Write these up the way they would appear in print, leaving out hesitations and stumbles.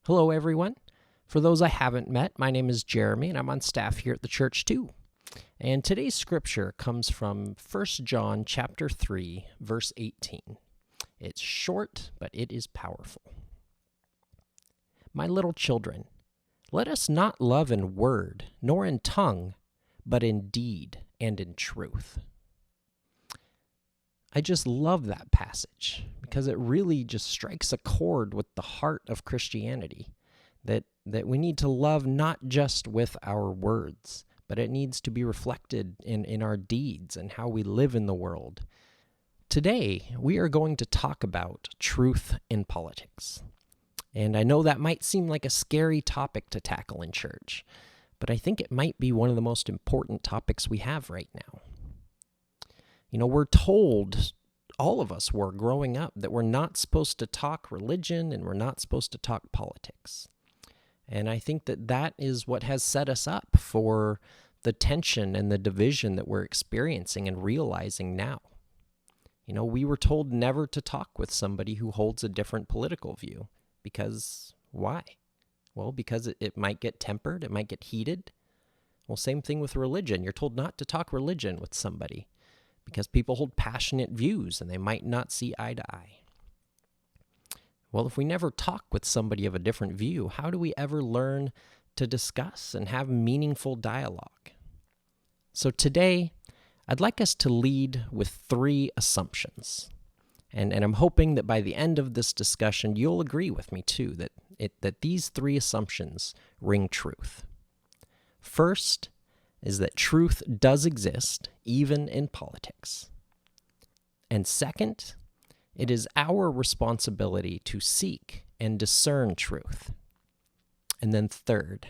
Hello, everyone. For those I haven't met, my name is Jeremy, and I'm on staff here at the church too. And today's scripture comes from 1 John chapter 3, verse 18. It's short, but it is powerful. My little children, let us not love in word, nor in tongue, but in deed and in truth. I just love that passage because it really just strikes a chord with the heart of Christianity, that we need to love not just with our words, but it needs to be reflected in our deeds and how we live in the world. Today, we are going to talk about truth in politics. And I know that might seem like a scary topic to tackle in church, but I think it might be one of the most important topics we have right now. You know, we're told, all of us were growing up, that we're not supposed to talk religion and we're not supposed to talk politics. And I think that is what has set us up for the tension and the division that we're experiencing and realizing now. You know, we were told never to talk with somebody who holds a different political view. Because why? Well, because it might get tempered, it might get heated. Well, same thing with religion. You're told not to talk religion with somebody because people hold passionate views and they might not see eye to eye. Well, if we never talk with somebody of a different view, how do we ever learn to discuss and have meaningful dialogue? So today, I'd like us to lead with 3 assumptions. And I'm hoping that by the end of this discussion, you'll agree with me too, that these 3 assumptions ring truth. First is that truth does exist, even in politics. And second, it is our responsibility to seek and discern truth. And then third,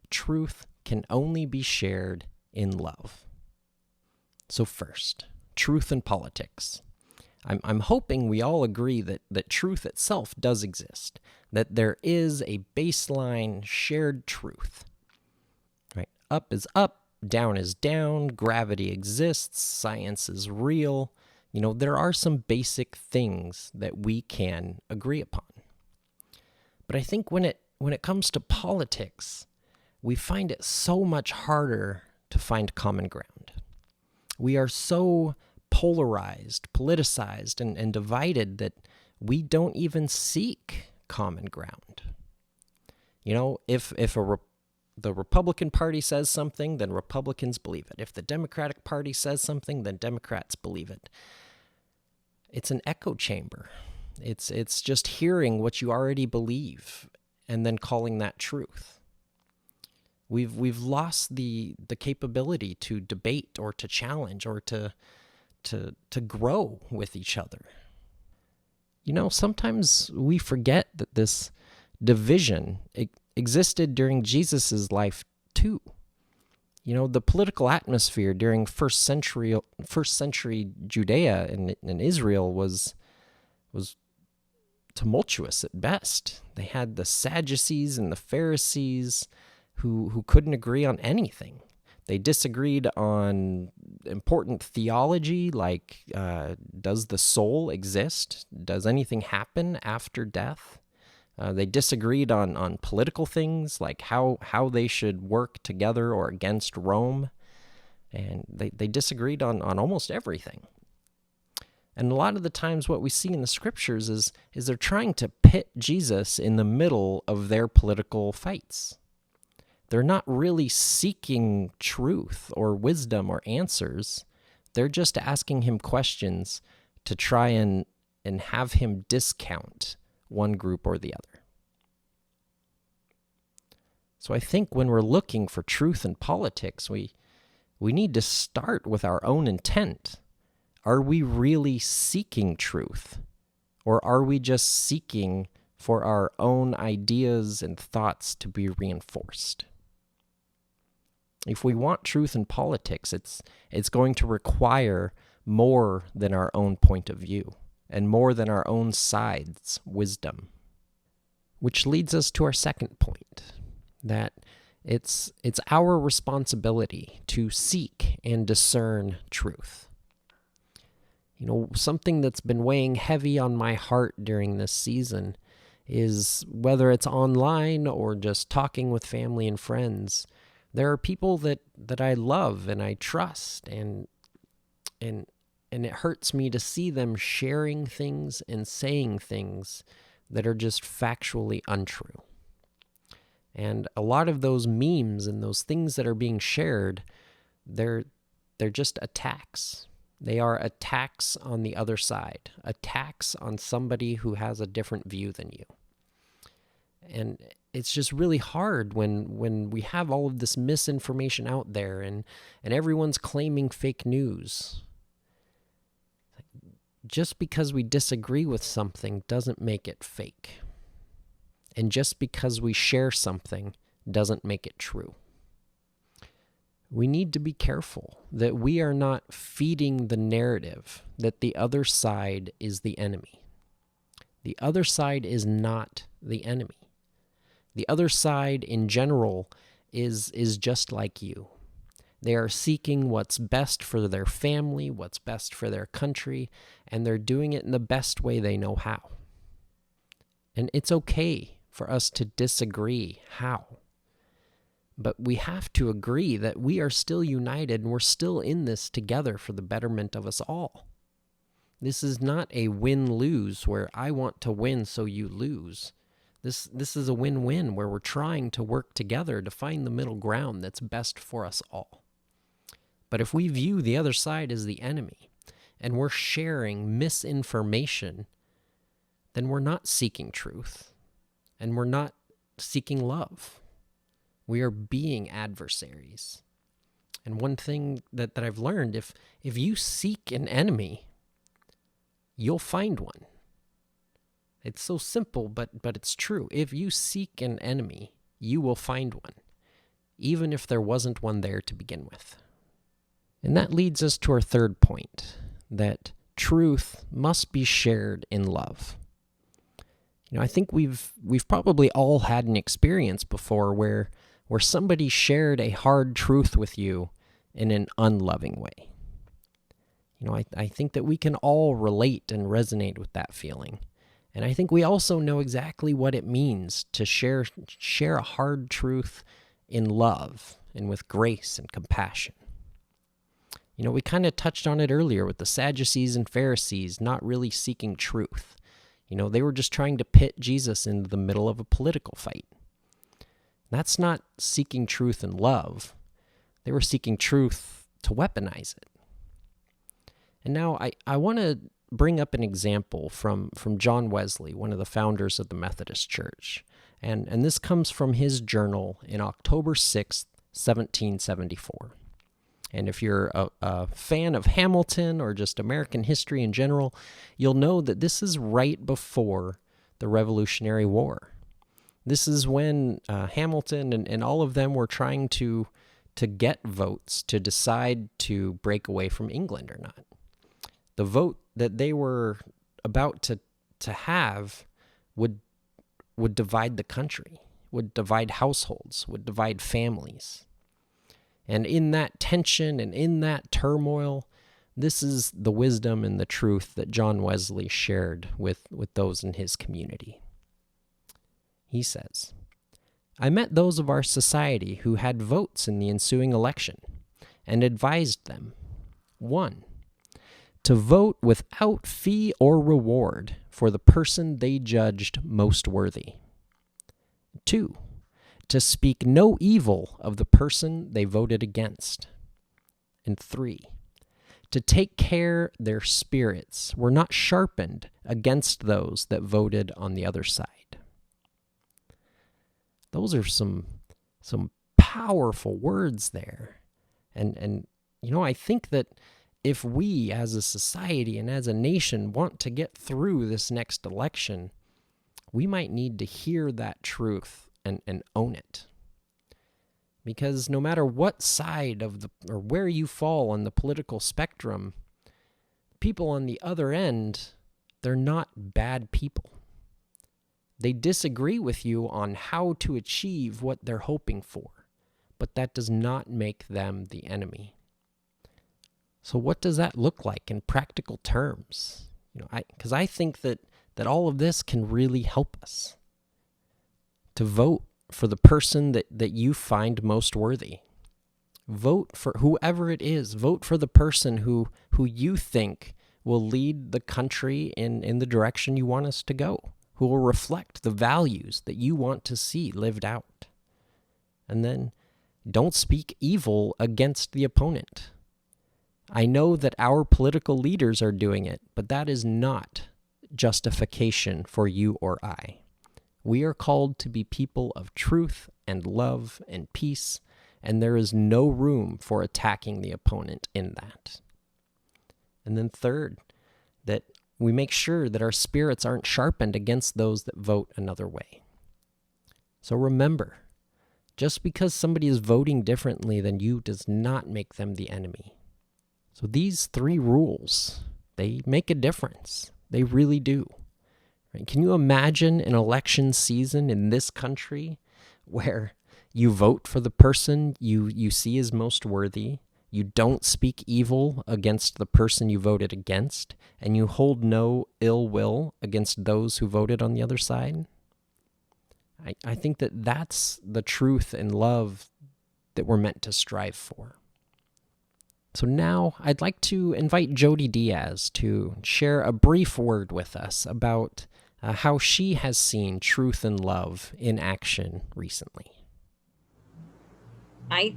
truth can only be shared in love. So first, truth in politics. I'm hoping we all agree that truth itself does exist, that there is a baseline shared truth. Right? Up is up, down is down, gravity exists, science is real. You know, there are some basic things that we can agree upon. But I think when it comes to politics, we find it so much harder to find common ground. We are so polarized, politicized, and divided that we don't even seek common ground. You know, if the Republican Party says something, then Republicans believe it. If the Democratic Party says something, then Democrats believe it. It's an echo chamber. It's just hearing what you already believe and then calling that truth. We've lost the capability to debate or to challenge or to grow with each other. You know, sometimes we forget that this division existed during Jesus' life too. You know, the political atmosphere during first century Judea and Israel was tumultuous at best. They had the Sadducees and the Pharisees who couldn't agree on anything. They disagreed on important theology like, does the soul exist? Does anything happen after death? They disagreed on political things like how they should work together or against Rome. And they disagreed on almost everything. And a lot of the times what we see in the scriptures is they're trying to pit Jesus in the middle of their political fights. They're not really seeking truth or wisdom or answers. They're just asking him questions to try and have him discount one group or the other. So I think when we're looking for truth in politics, we need to start with our own intent. Are we really seeking truth? Or are we just seeking for our own ideas and thoughts to be reinforced? If we want truth in politics, it's going to require more than our own point of view and more than our own side's wisdom. Which leads us to our second point, that it's our responsibility to seek and discern truth. You know, something that's been weighing heavy on my heart during this season is whether it's online or just talking with family and friends, there are people that I love and I trust, and it hurts me to see them sharing things and saying things that are just factually untrue. And a lot of those memes and those things that are being shared, they're just attacks. They are attacks on the other side, attacks on somebody who has a different view than you. And it's just really hard when we have all of this misinformation out there and everyone's claiming fake news. Just because we disagree with something doesn't make it fake. And just because we share something doesn't make it true. We need to be careful that we are not feeding the narrative that the other side is the enemy. The other side is not the enemy. The other side in general is just like you. They are seeking what's best for their family, what's best for their country, and they're doing it in the best way they know how. And it's okay for us to disagree how. But we have to agree that we are still united and we're still in this together for the betterment of us all. This is not a win-lose where I want to win so you lose. This is a win-win where we're trying to work together to find the middle ground that's best for us all. But if we view the other side as the enemy and we're sharing misinformation, then we're not seeking truth and we're not seeking love. We are being adversaries. And one thing that I've learned, if you seek an enemy, you'll find one. It's so simple, but it's true. If you seek an enemy, you will find one, even if there wasn't one there to begin with. And that leads us to our third point, that truth must be shared in love. I think we've probably all had an experience before where somebody shared a hard truth with you in an unloving way. I think that we can all relate and resonate with that feeling. And I think we also know exactly what it means to share a hard truth in love and with grace and compassion. We kind of touched on it earlier with the Sadducees and Pharisees not really seeking truth. They were just trying to pit Jesus into the middle of a political fight. That's not seeking truth in love. They were seeking truth to weaponize it. And now I want to bring up an example from John Wesley, one of the founders of the Methodist Church. And this comes from his journal in October 6th, 1774. And if you're a fan of Hamilton or just American history in general, you'll know that this is right before the Revolutionary War. This is when Hamilton and all of them were trying to get votes to decide to break away from England or not. The vote that they were about to have would divide the country, would divide households, would divide families. And in that tension and in that turmoil, this is the wisdom and the truth that John Wesley shared with those in his community. He says, "I met those of our society who had votes in the ensuing election and advised them, 1. To vote without fee or reward for the person they judged most worthy. 2. To speak no evil of the person they voted against. And 3. To take care their spirits were not sharpened against those that voted on the other side." Those are some powerful words there. And I think that if we as a society and as a nation want to get through this next election, we might need to hear that truth and own it. Because no matter what side or where you fall on the political spectrum, people on the other end, they're not bad people. They disagree with you on how to achieve what they're hoping for, but that does not make them the enemy. So what does that look like in practical terms? Because I think that that all of this can really help us. To vote for the person that you find most worthy. Vote for whoever it is. Vote for the person who you think will lead the country in the direction you want us to go, who will reflect the values that you want to see lived out. And then don't speak evil against the opponent. I know that our political leaders are doing it, but that is not justification for you or I. We are called to be people of truth and love and peace, and there is no room for attacking the opponent in that. And then third, that we make sure that our spirits aren't sharpened against those that vote another way. So remember, just because somebody is voting differently than you does not make them the enemy. So these 3 rules, they make a difference. They really do. Right? Can you imagine an election season in this country where you vote for the person you see as most worthy, you don't speak evil against the person you voted against, and you hold no ill will against those who voted on the other side? I think that that's the truth and love that we're meant to strive for. So now I'd like to invite Jody Diaz to share a brief word with us about how she has seen truth and love in action recently. I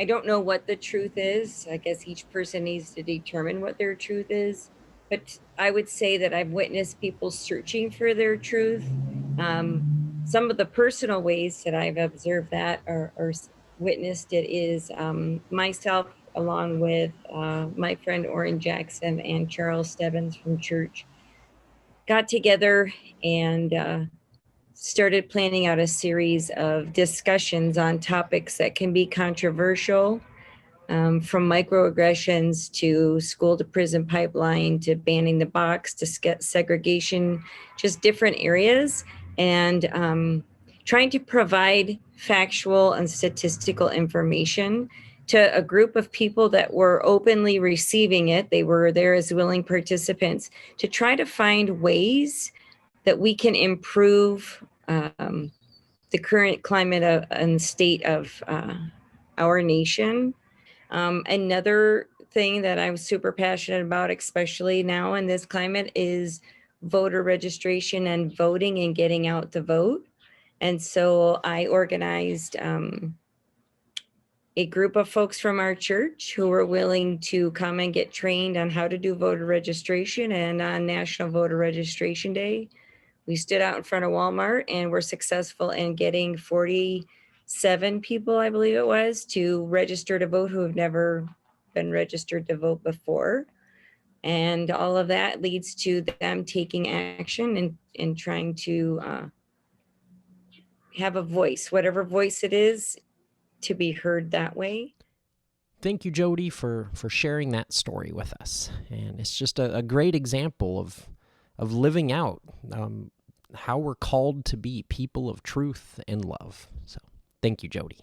don't know what the truth is. I guess each person needs to determine what their truth is. But I would say that I've witnessed people searching for their truth. Some of the personal ways that I've observed that or witnessed it is myself, along with my friend Orrin Jackson and Charles Stebbins from church, got together and started planning out a series of discussions on topics that can be controversial, from microaggressions to school to prison pipeline to banning the box to segregation, just different areas, and trying to provide factual and statistical information to a group of people that were openly receiving it. They were there as willing participants to try to find ways that we can improve the current climate and state of our nation. Another thing that I'm super passionate about, especially now in this climate, is voter registration and voting and getting out to vote. And so I organized a group of folks from our church who were willing to come and get trained on how to do voter registration. And on National Voter Registration Day, we stood out in front of Walmart and were successful in getting 47 people, I believe it was, to register to vote who have never been registered to vote before. And all of that leads to them taking action and trying to have a voice, whatever voice it is, to be heard that way. Thank you, Jody, for sharing that story with us. And it's just a great example of living out how we're called to be people of truth and love. So thank you, Jody.